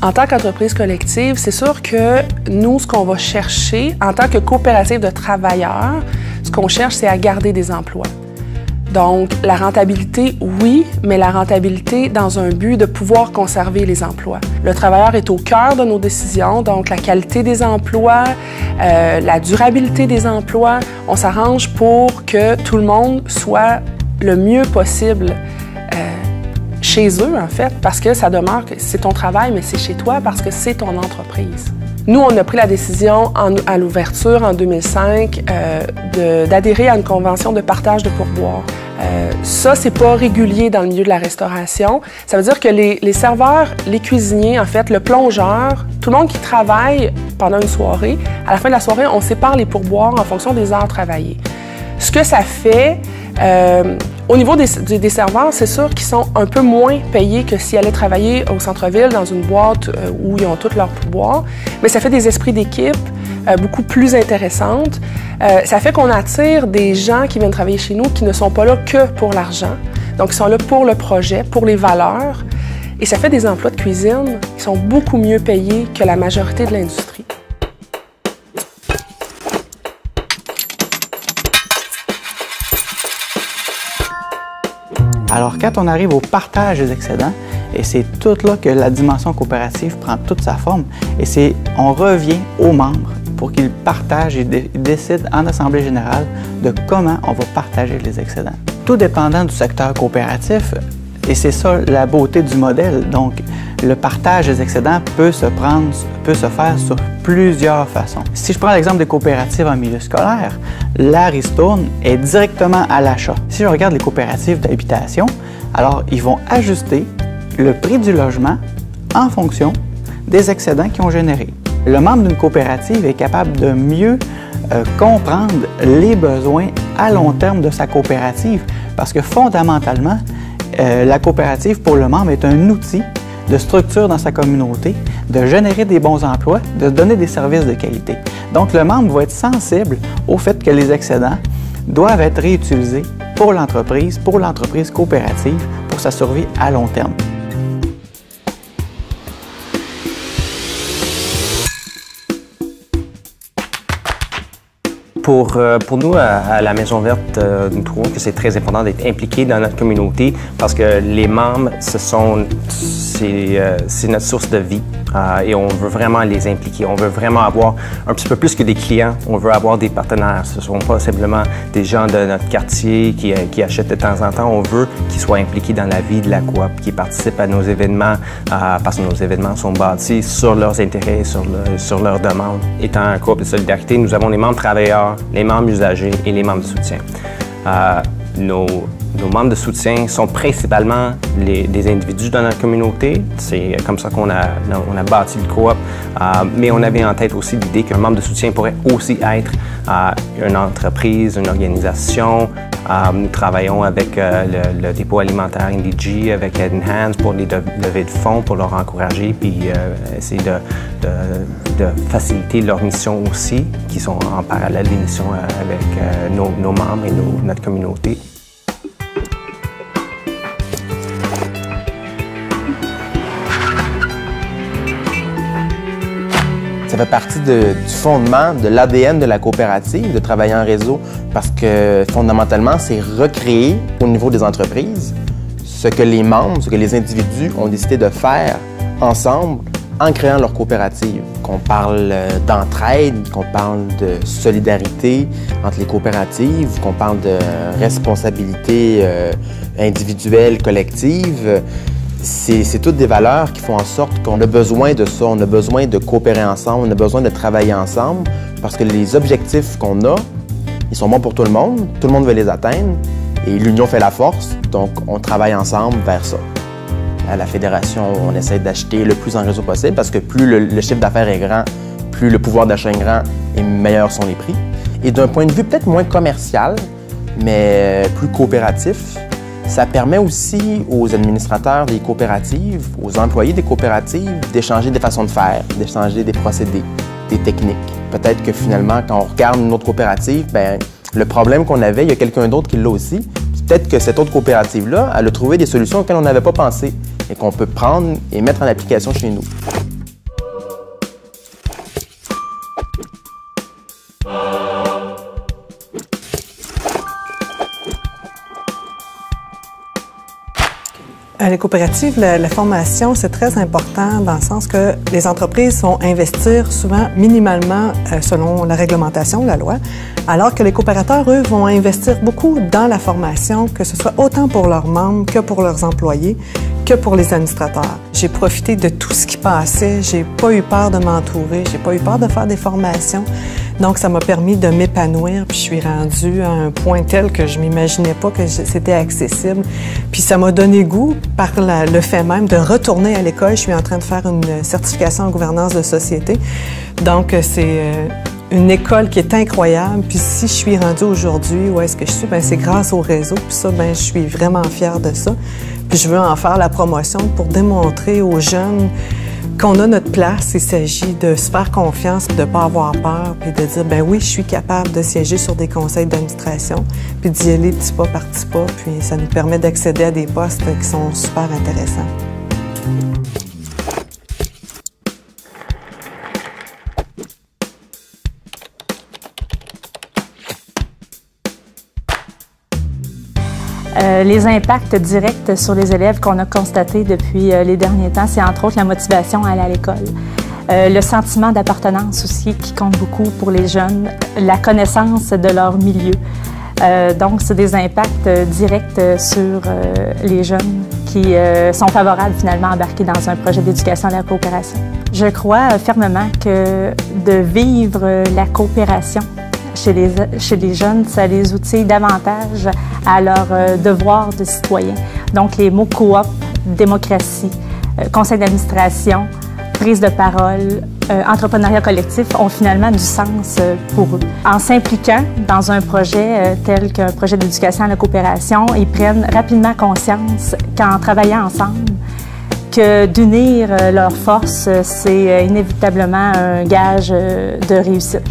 En tant qu'entreprise collective, c'est sûr que nous, ce qu'on va chercher en tant que coopérative de travailleurs, ce qu'on cherche, c'est à garder des emplois. Donc, la rentabilité, oui, mais la rentabilité dans un but de pouvoir conserver les emplois. Le travailleur est au cœur de nos décisions, donc la qualité des emplois, la durabilité des emplois, on s'arrange pour que tout le monde soit le mieux possible chez eux, en fait, parce que ça demeure que c'est ton travail, mais c'est chez toi parce que c'est ton entreprise. Nous, on a pris la décision à l'ouverture en 2005 d'adhérer à une convention de partage de pourboire. Ça, c'est pas régulier dans le milieu de la restauration. Ça veut dire que les serveurs, les cuisiniers, en fait, le plongeur, tout le monde qui travaille pendant une soirée, à la fin de la soirée, on sépare les pourboires en fonction des heures travaillées. Ce que ça fait, au niveau des serveurs, c'est sûr qu'ils sont un peu moins payés que s'ils allaient travailler au centre-ville dans une boîte où ils ont tous leurs pourboires, mais ça fait des esprits d'équipe beaucoup plus intéressantes. Ça fait qu'on attire des gens qui viennent travailler chez nous qui ne sont pas là que pour l'argent, donc ils sont là pour le projet, pour les valeurs, et ça fait des emplois de cuisine qui sont beaucoup mieux payés que la majorité de l'industrie. Alors, quand on arrive au partage des excédents, et c'est tout là que la dimension coopérative prend toute sa forme, et on revient aux membres pour qu'ils partagent et décident en assemblée générale de comment on va partager les excédents. Tout dépendant du secteur coopératif, et c'est ça la beauté du modèle, donc le partage des excédents peut se faire sur plusieurs façons. Si je prends l'exemple des coopératives en milieu scolaire, la ristourne est directement à l'achat. Si je regarde les coopératives d'habitation, alors ils vont ajuster le prix du logement en fonction des excédents qu'ils ont générés. Le membre d'une coopérative est capable de mieux comprendre les besoins à long terme de sa coopérative parce que fondamentalement, la coopérative pour le membre est un outil de structure dans sa communauté, de générer des bons emplois, de donner des services de qualité. Donc, le membre va être sensible au fait que les excédents doivent être réutilisés pour l'entreprise coopérative, pour sa survie à long terme. Pour nous, à la Maison Verte, nous trouvons que c'est très important d'être impliqué dans notre communauté parce que les membres, c'est notre source de vie et on veut vraiment les impliquer. On veut vraiment avoir un petit peu plus que des clients, on veut avoir des partenaires. Ce ne sont pas simplement des gens de notre quartier qui achètent de temps en temps. On veut qu'ils soient impliqués dans la vie de la coop, qu'ils participent à nos événements parce que nos événements sont bâtis sur leurs intérêts, sur leurs demandes. Étant un coop de solidarité, nous avons les membres travailleurs, les membres usagers et les membres de soutien. Nos membres de soutien sont principalement des individus dans notre communauté. C'est comme ça qu'on a bâti le coop. Mais on avait en tête aussi l'idée qu'un membre de soutien pourrait aussi être une entreprise, une organisation. Nous travaillons avec le dépôt alimentaire Indigi, avec Head and Hands pour les levées de fonds, pour leur encourager, puis essayer de faciliter leur mission aussi, qui sont en parallèle des missions avec nos membres et notre communauté. Ça fait partie du fondement de l'ADN de la coopérative, de travailler en réseau, parce que fondamentalement, c'est recréer au niveau des entreprises ce que les membres, ce que les individus ont décidé de faire ensemble en créant leur coopérative. Qu'on parle d'entraide, qu'on parle de solidarité entre les coopératives, qu'on parle de responsabilité individuelle, collective. C'est toutes des valeurs qui font en sorte qu'on a besoin de ça, on a besoin de coopérer ensemble, on a besoin de travailler ensemble parce que les objectifs qu'on a, ils sont bons pour tout le monde veut les atteindre et l'union fait la force, donc on travaille ensemble vers ça. À la fédération, on essaie d'acheter le plus en réseau possible parce que plus le chiffre d'affaires est grand, plus le pouvoir d'achat est grand et meilleurs sont les prix. Et d'un point de vue peut-être moins commercial, mais plus coopératif, ça permet aussi aux administrateurs des coopératives, aux employés des coopératives d'échanger des façons de faire, d'échanger des procédés, des techniques. Peut-être que finalement, quand on regarde une autre coopérative, le problème qu'on avait, il y a quelqu'un d'autre qui l'a aussi. Peut-être que cette autre coopérative-là, elle a trouvé des solutions auxquelles on n'avait pas pensé et qu'on peut prendre et mettre en application chez nous. les coopératives, la formation, c'est très important dans le sens que les entreprises vont investir souvent minimalement selon la réglementation, la loi, alors que les coopérateurs, eux, vont investir beaucoup dans la formation, que ce soit autant pour leurs membres que pour leurs employés, que pour les administrateurs. J'ai profité de tout ce qui passait, j'ai pas eu peur de m'entourer, j'ai pas eu peur de faire des formations. Donc, ça m'a permis de m'épanouir, puis je suis rendue à un point tel que je m'imaginais pas que c'était accessible. Puis ça m'a donné goût par le fait même de retourner à l'école. Je suis en train de faire une certification en gouvernance de société. Donc, c'est une école qui est incroyable. Puis si je suis rendue aujourd'hui, où est-ce que je suis? Bien, c'est grâce au réseau. Puis ça, bien, je suis vraiment fière de ça. Puis je veux en faire la promotion pour démontrer aux jeunes qu'on a notre place. Il s'agit de se faire confiance, de ne pas avoir peur, puis de dire, ben oui, je suis capable de siéger sur des conseils d'administration, puis d'y aller petit pas par petit pas, puis ça nous permet d'accéder à des postes qui sont super intéressants. Les impacts directs sur les élèves qu'on a constatés depuis les derniers temps, c'est entre autres la motivation à aller à l'école. Le sentiment d'appartenance aussi qui compte beaucoup pour les jeunes, la connaissance de leur milieu. Donc, c'est des impacts directs sur les jeunes qui sont favorables finalement à embarquer dans un projet d'éducation à la coopération. Je crois fermement que de vivre la coopération chez les jeunes, ça les outille davantage à leur devoir de citoyen. Donc, les mots coop, démocratie, conseil d'administration, prise de parole, entrepreneuriat collectif ont finalement du sens pour eux. En s'impliquant dans un projet tel qu'un projet d'éducation à la coopération, ils prennent rapidement conscience qu'en travaillant ensemble, que d'unir leurs forces, c'est inévitablement un gage de réussite.